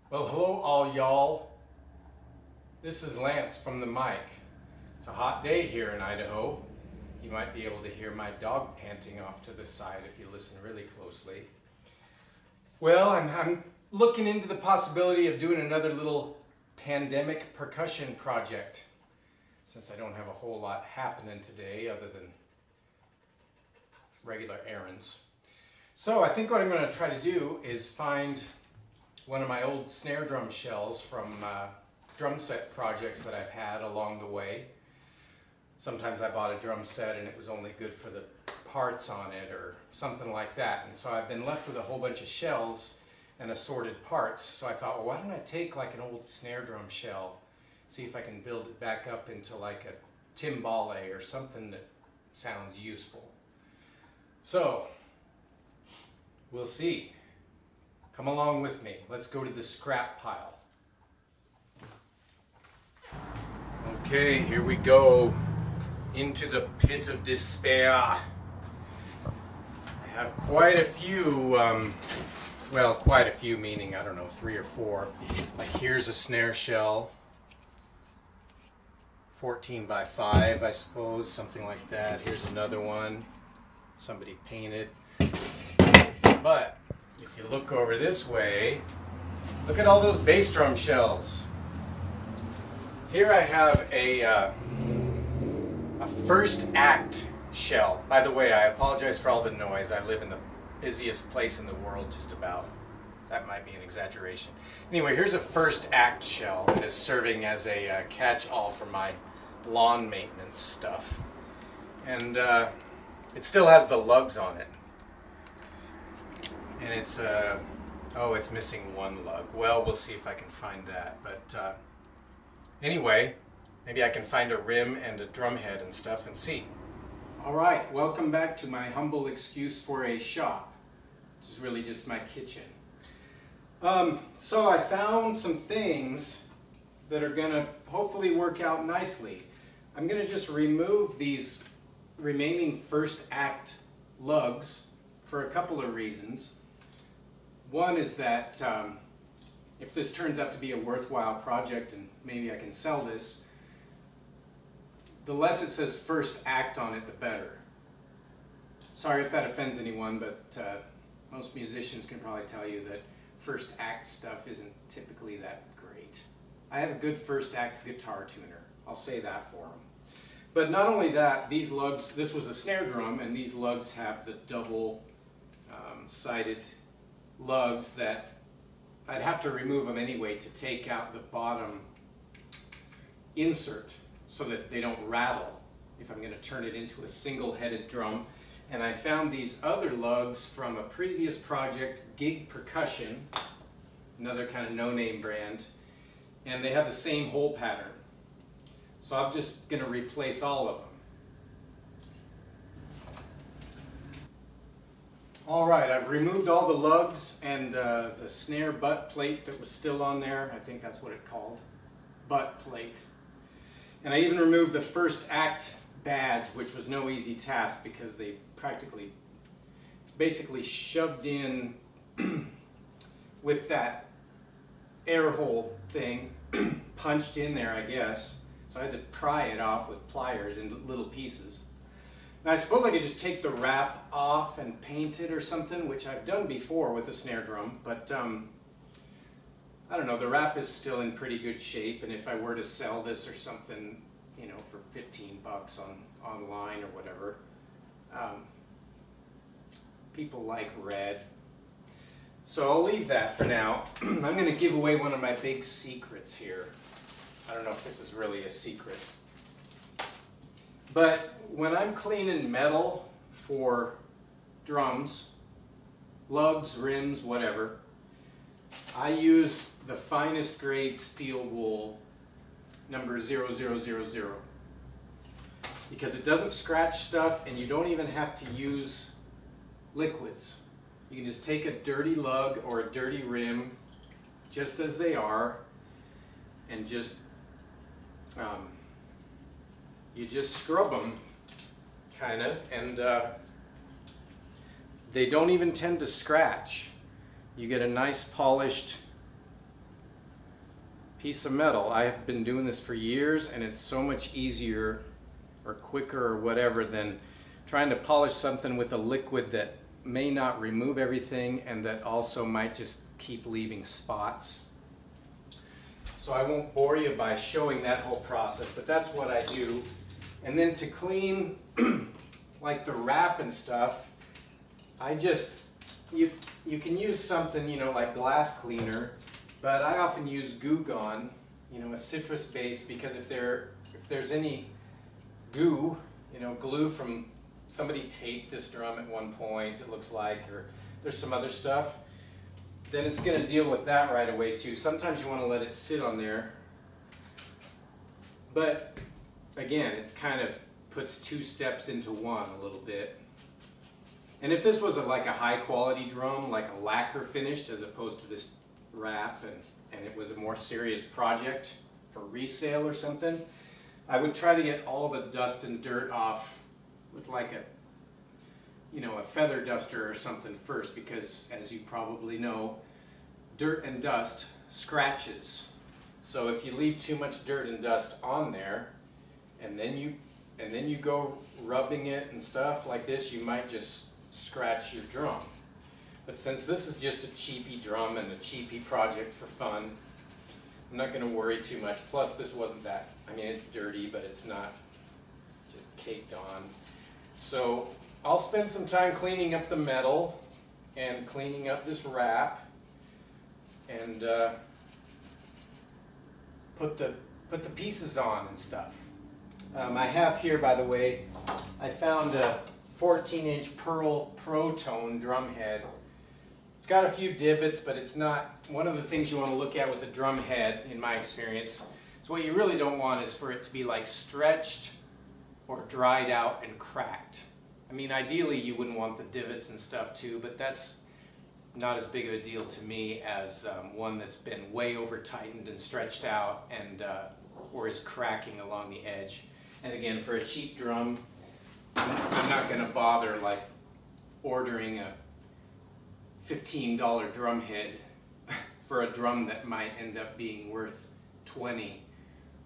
Well, hello all y'all. This is Lance from the mic. It's a hot day here in Idaho. You might be able to hear my dog panting off to the side if you listen really closely. Well, I'm looking into the possibility of doing another little pandemic percussion project, since I don't have a whole lot happening today other than regular errands. So I think what I'm going to try to do is find one of my old snare drum shells from drum set projects that I've had along the way. Sometimes I bought a drum set and it was only good for the parts on it or something like that. And so I've been left with a whole bunch of shells and assorted parts. So I thought, well, why don't I take like an old snare drum shell, see if I can build it back up into like a timbale or something that sounds useful. So we'll see. Come along with me. Let's go to the scrap pile. Okay, here we go. Into the pit of despair. I have quite a few, well, quite a few meaning, I don't know, 3 or 4. Like here's a snare shell. 14 by 5, I suppose, something like that. Here's another one. Somebody painted. But if you look over this way, look at all those bass drum shells. Here I have a first act shell. By the way, I apologize for all the noise. I live in the busiest place in the world, just about. That might be an exaggeration. Anyway, here's a first act shell that is serving as a catch-all for my lawn maintenance stuff. And it still has the lugs on it. And it's, oh, it's missing one lug. Well, we'll see if I can find that. But anyway, maybe I can find a rim and a drum head and stuff and see. All right, welcome back to my humble excuse for a shop, which is really just my kitchen. So I found some things that are going to hopefully work out nicely. I'm going to just remove these remaining first act lugs for a couple of reasons. One is that if this turns out to be a worthwhile project and maybe I can sell this, the less it says first act on it, the better. Sorry if that offends anyone, but most musicians can probably tell you that first act stuff isn't typically that great. I have a good first act guitar tuner. I'll say that for them. But not only that, these lugs, this was a snare drum, and these lugs have the double sided lugs that I'd have to remove them anyway to take out the bottom insert so that they don't rattle if I'm going to turn it into a single-headed drum. And I found these other lugs from a previous project, Gig Percussion, another kind of no-name brand, and they have the same hole pattern. So I'm just going to replace all of them. Alright, I've removed all the lugs and the snare butt plate that was still on there. I think that's what it's called. Butt plate. And I even removed the first act badge, which was no easy task because they practically, it's basically shoved in with that air hole thing, punched in there, I guess. So I had to pry it off with pliers in little pieces. Now I suppose I could just take the wrap off and paint it or something, which I've done before with a snare drum, but I don't know, the wrap is still in pretty good shape, and if I were to sell this or something, you know, for 15 bucks online or whatever, people like red. So I'll leave that for now. I'm going to give away one of my big secrets here. I don't know if this is really a secret. But when I'm cleaning metal for drums, lugs, rims, whatever, I use the finest grade steel wool number 0000 because it doesn't scratch stuff and you don't even have to use liquids. You can just take a dirty lug or a dirty rim just as they are and just you just scrub them kind of, and they don't even tend to scratch. You get a nice polished piece of metal. I have been doing this for years, and it's so much easier or quicker or whatever than trying to polish something with a liquid that may not remove everything and that also might just keep leaving spots. So I won't bore you by showing that whole process, but that's what I do. And then to clean like the wrap and stuff, I just, you can use something, you know, like glass cleaner, but I often use Goo Gone, you know, a citrus based, because if there's any goo, you know, glue from somebody taped this drum at one point, it looks like, or there's some other stuff, then it's going to deal with that right away too. Sometimes you want to let it sit on there, but again, it's kind of puts two steps into one a little bit. And if this was like a high quality drum, like a lacquer finished as opposed to this wrap, and it was a more serious project for resale or something, I would try to get all the dust and dirt off with like a, you know, a feather duster or something first, because as you probably know, dirt and dust scratches. So if you leave too much dirt and dust on there, and then you go rubbing it and stuff like this, you might just scratch your drum. But since this is just a cheapy drum and a cheapy project for fun, I'm not going to worry too much. Plus this wasn't that, I mean, it's dirty, but it's not just caked on. So I'll spend some time cleaning up the metal and cleaning up this wrap, and put the pieces on and stuff. I have here, by the way, I found a 14-inch Pearl Pro Tone drum head. It's got a few divots, but it's not one of the things you want to look at with a drum head, in my experience. So what you really don't want is for it to be like stretched or dried out and cracked. I mean, ideally you wouldn't want the divots and stuff too, but that's not as big of a deal to me as one that's been way over tightened and stretched out and or is cracking along the edge. And again, for a cheap drum, I'm not going to bother like ordering a $15 drum head for a drum that might end up being worth $20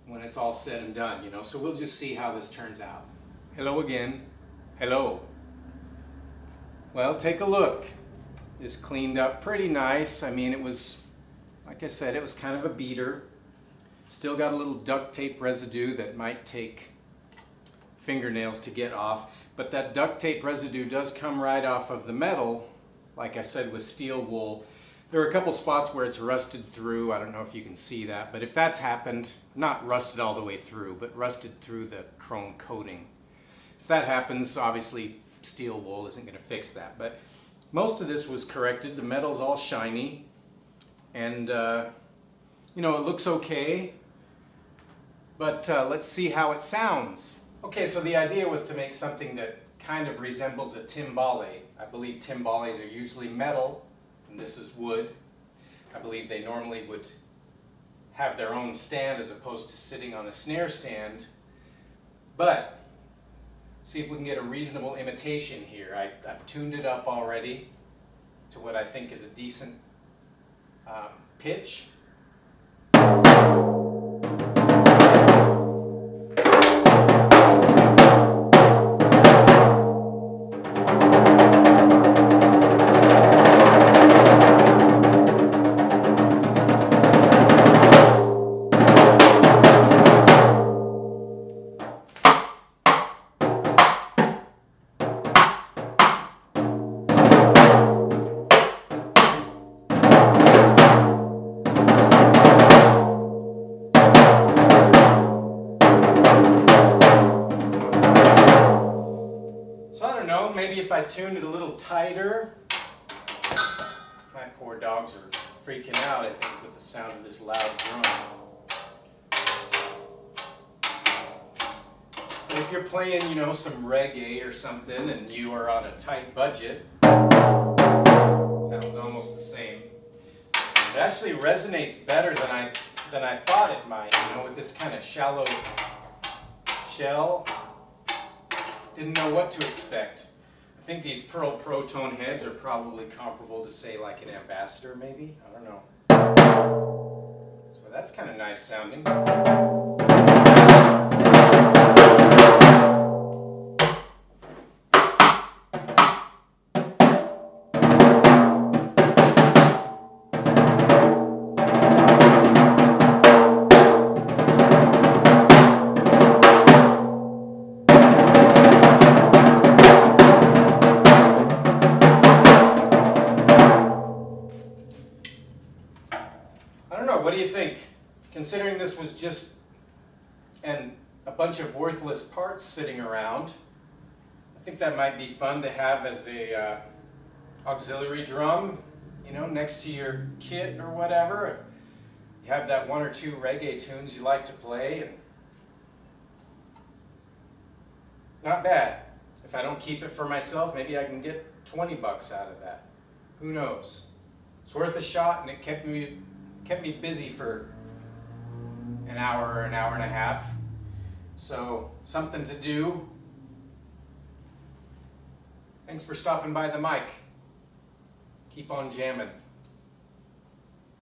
when it's all said and done, you know. So we'll just see how this turns out. Hello again. Hello. Well, take a look. This cleaned up pretty nice. I mean, it was, like I said, it was kind of a beater. Still got a little duct tape residue that might take fingernails to get off, but that duct tape residue does come right off of the metal, like I said, with steel wool. There are a couple spots where it's rusted through. I don't know if you can see that, but if that's happened, not rusted all the way through, but rusted through the chrome coating. If that happens, obviously steel wool isn't going to fix that, but most of this was corrected. The metal's all shiny, and you know, it looks okay, but let's see how it sounds. Okay, so the idea was to make something that kind of resembles a timbale. I believe timbales are usually metal, and this is wood. I believe they normally would have their own stand as opposed to sitting on a snare stand. But see if we can get a reasonable imitation here. I've tuned it up already to what I think is a decent pitch. Maybe if I tuned it a little tighter. My poor dogs are freaking out, I think, with the sound of this loud drum. But if you're playing, you know, some reggae or something and you are on a tight budget, it sounds almost the same. It actually resonates better than I thought it might, you know, with this kind of shallow shell. Didn't know what to expect. I think these Pearl Pro Tone heads are probably comparable to, say, like an Ambassador, maybe? I don't know. So That's kind of nice sounding. I don't know, what do you think? Considering this was just a bunch of worthless parts sitting around, I think that might be fun to have as a auxiliary drum, you know, next to your kit or whatever. If you have that one or two reggae tunes you like to play. And not bad. If I don't keep it for myself, maybe I can get 20 bucks out of that. Who knows? It's worth a shot, and it kept me busy for an hour or an hour and a half. So, something to do. Thanks for stopping by the mic. Keep on jamming.